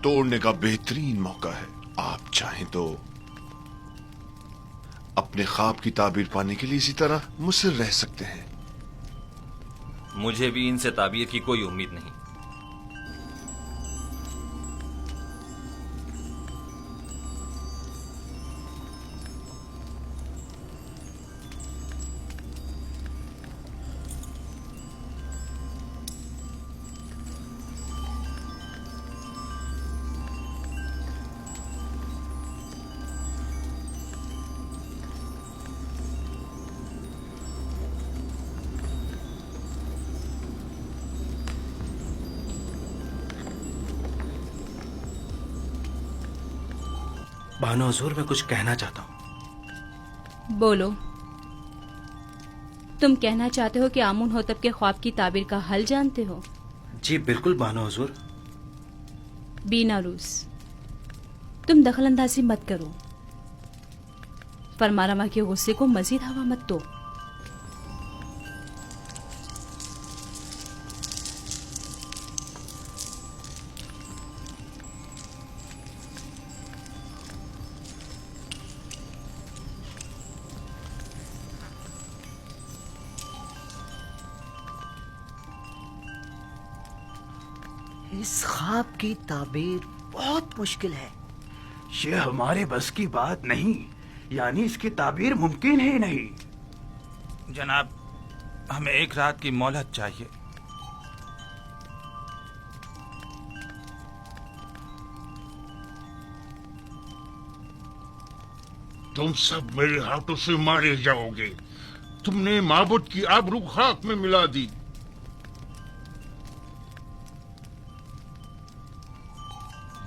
توڑنے کا بہترین موقع ہے. آپ چاہیں تو اپنے خواب کی تعبیر پانے کے لیے اسی طرح مصر رہ سکتے ہیں. مجھے بھی ان سے تعبیر کی کوئی امید نہیں. بانو حضور، میں کچھ کہنا چاہتا ہوں. بولو. تم کہنا چاہتے ہو کہ آمون ہوتب کے خواب کی تعبیر کا حل جانتے ہو؟ جی بالکل بانو حضور. بیناروس، تم دخل اندازی مت کرو. فرما روا کے غصے کو مزید ہوا مت دو. اس خواب کی تعبیر بہت مشکل ہے. یہ ہمارے بس کی بات نہیں، یعنی اس کی تعبیر ممکن ہی نہیں. جناب، ہمیں 1 رات کی مہلت چاہیے. تم سب میرے ہاتھوں سے مارے جاؤ گے. تم نے معبود کی آبرو خاک میں ملا دی.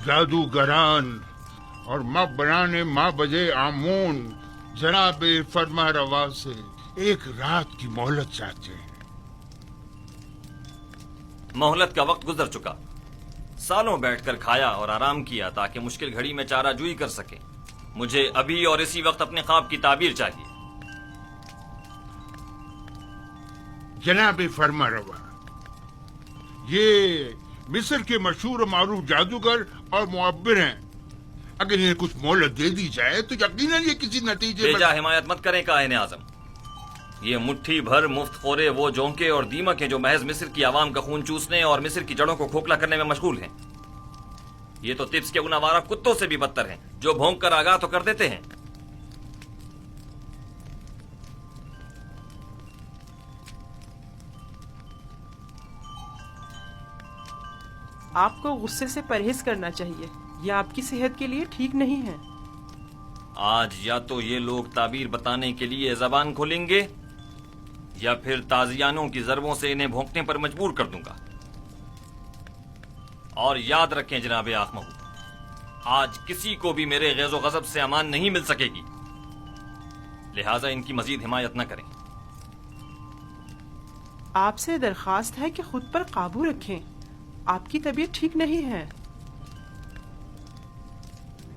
جادوگران اور ماں بنانے ماں بجے آمون جناب فرما روا سے 1 رات کی مہلت چاہتے ہیں. مہلت کا وقت گزر چکا. سالوں بیٹھ کر کھایا اور آرام کیا تاکہ مشکل گھڑی میں چارہ جوئی کر سکے. مجھے ابھی اور اسی وقت اپنے خواب کی تعبیر چاہیے. جناب فرما روا، یہ مصر کے مشہور و معروف جادوگر اور معبر ہیں. اگر انہیں کچھ مہلت دے دی جائے تو یقیناً یہ کسی نتیجے بیجا حمایت مت کریں کائن اعظم. یہ مٹھی بھر مفت خورے وہ جونکے اور دیمک ہیں جو محض مصر کی عوام کا خون چوسنے اور مصر کی جڑوں کو کھوکھلا کرنے میں مشغول ہیں. یہ تو طبس کے ان آوارہ کتوں سے بھی بدتر ہیں جو بھونک کر آگاہ تو کر دیتے ہیں. آپ کو غصے سے پرہیز کرنا چاہیے. یہ آپ کی صحت کے لیے ٹھیک نہیں ہے. آج یا تو یہ لوگ تعبیر بتانے کے لیے زبان کھولیں گے یا پھر تازیانوں کی ضربوں سے انہیں بھونکنے پر مجبور کر دوں گا. اور یاد رکھیں جناب آخ محمود، آج کسی کو بھی میرے غیظ و غضب سے امان نہیں مل سکے گی، لہٰذا ان کی مزید حمایت نہ کریں. آپ سے درخواست ہے کہ خود پر قابو رکھیں. آپ کی طبیعت ٹھیک نہیں ہے.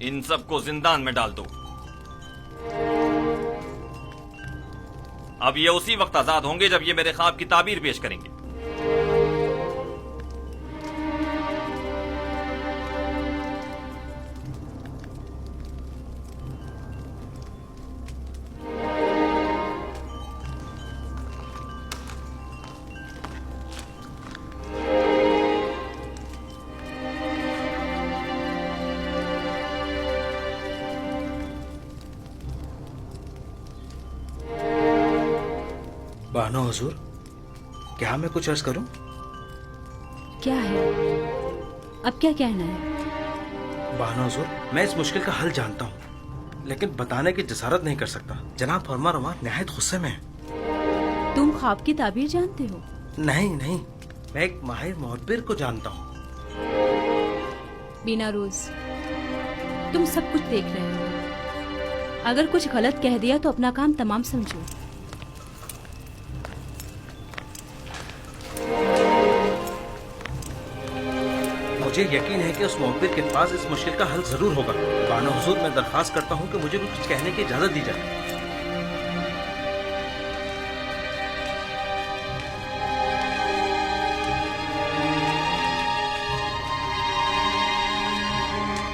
ان سب کو زندان میں ڈال دو. اب یہ اسی وقت آزاد ہوں گے جب یہ میرے خواب کی تعبیر پیش کریں گے. بانو حضور، کیا میں کچھ عرض کروں؟ کیا ہے؟ اب کیا کہنا ہے؟ بانو حضور، میں اس مشکل کا حل جانتا ہوں لیکن بتانے کی جسارت نہیں کر سکتا. جناب فرما روا نہایت غصے میں ہیں. تم خواب کی تعبیر جانتے ہو؟ نہیں، میں ایک ماہر معبر کو جانتا ہوں. بیناروز، تم سب کچھ دیکھ رہے ہو. اگر کچھ غلط کہہ دیا تو اپنا کام تمام سمجھو. مجھے یقین ہے کہ اس معبر کے پاس اس مشکل کا حل ضرور ہوگا. بانو حضور، میں درخواست کرتا ہوں کہ مجھے بھی کچھ کہنے کی اجازت دی جائے.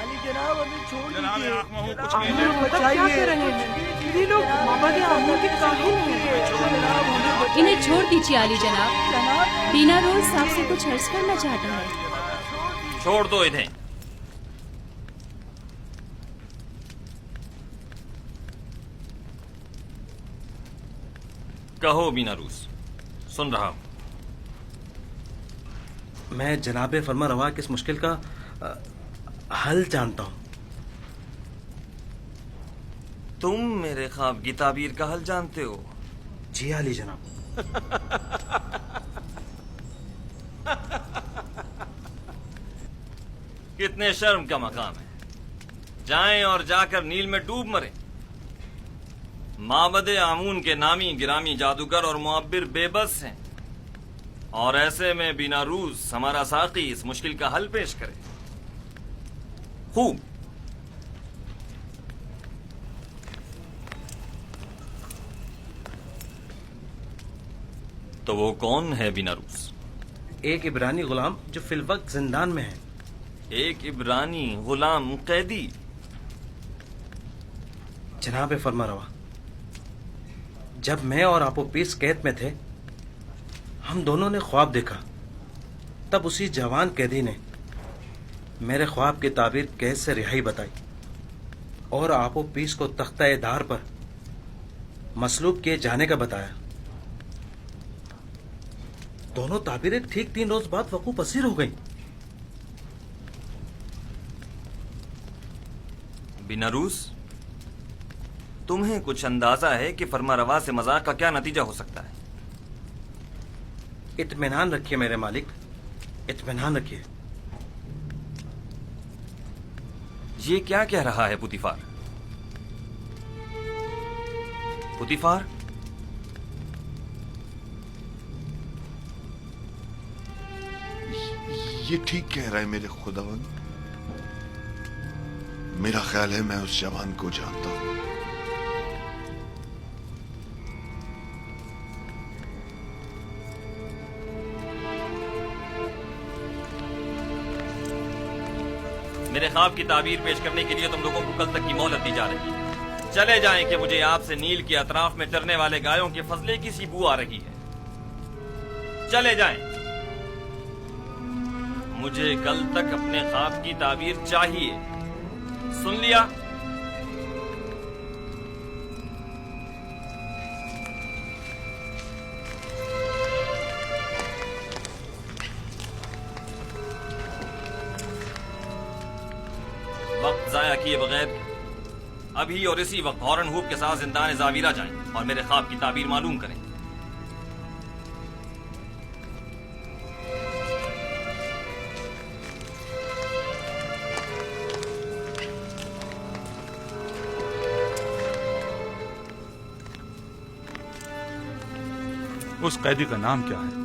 علی جناب ہمیں چھوڑ جناب دیجیے آنکھ میں ہوں، کچھ آپ کہنے لوگ مطلب کیا کر رہے ہیں؟ یہ لوگ مابد آمون کے کاہل ہیں۔ انہیں چھوڑ دیجیے علی جناب، بینا روز صاحب سے کچھ عرض کرنا چاہتا ہے۔ چھوڑ دو انہیں۔ کہو بینا روز، سن رہا ہوں۔ میں جناب فرما روا کی اس مشکل کا حل جانتا ہوں۔ تم میرے خواب کی تعبیر کا حل جانتے ہو؟ جی علی جناب۔ کتنے شرم کا مقام ہے، جائیں اور جا کر نیل میں ڈوب مریں۔ معبد آمون کے نامی گرامی جادوگر اور معبر بے بس ہیں، اور ایسے میں بینا روز ہمارا ساقی اس مشکل کا حل پیش کرے۔ خوب، تو وہ کون ہے بینا روز؟ ایک عبرانی غلام جو فی الوقت زندان میں ہے۔ ایک عبرانی غلام قیدی؟ جناب فرما روا، جب میں اور آپو پیس قید میں تھے، ہم دونوں نے خواب دیکھا۔ تب اسی جوان قیدی نے میرے خواب کی تعبیر قید سے رہائی بتائی اور آپو پیس کو تختہ دار پر مصلوب کیے جانے کا بتایا۔ دونوں تعبیریں ٹھیک 3 روز بعد وقوع پذیر ہو گئیں۔ بینا روز، تمہیں کچھ اندازہ ہے کہ فرما روا سے مذاق کا کیا نتیجہ ہو سکتا ہے؟ اطمینان رکھیے میرے مالک، اطمینان رکھیے۔ یہ کیا کہہ رہا ہے پوتیفار؟ پوتیفار، یہ ٹھیک کہہ رہا ہے میرے خداوند۔ میرا خیال ہے میں اس جوان کو جانتا ہوں۔ میرے خواب کی تعبیر پیش کرنے کے لیے تم لوگوں کو کل تک کی مہلت دی جا رہی ہے۔ چلے جائیں کہ مجھے آپ سے نیل کے اطراف میں چرنے والے گایوں کے فضلے کی سی بو آ رہی ہے۔ چلے جائیں، مجھے کل تک اپنے خواب کی تعبیر چاہیے۔ سن لیا؟ وقت ضائع کیے بغیر ابھی اور اسی وقت ہارن ہوپ کے ساتھ زندان زاویرہ جائیں اور میرے خواب کی تعبیر معلوم کریں۔ اس قیدی کا نام کیا ہے؟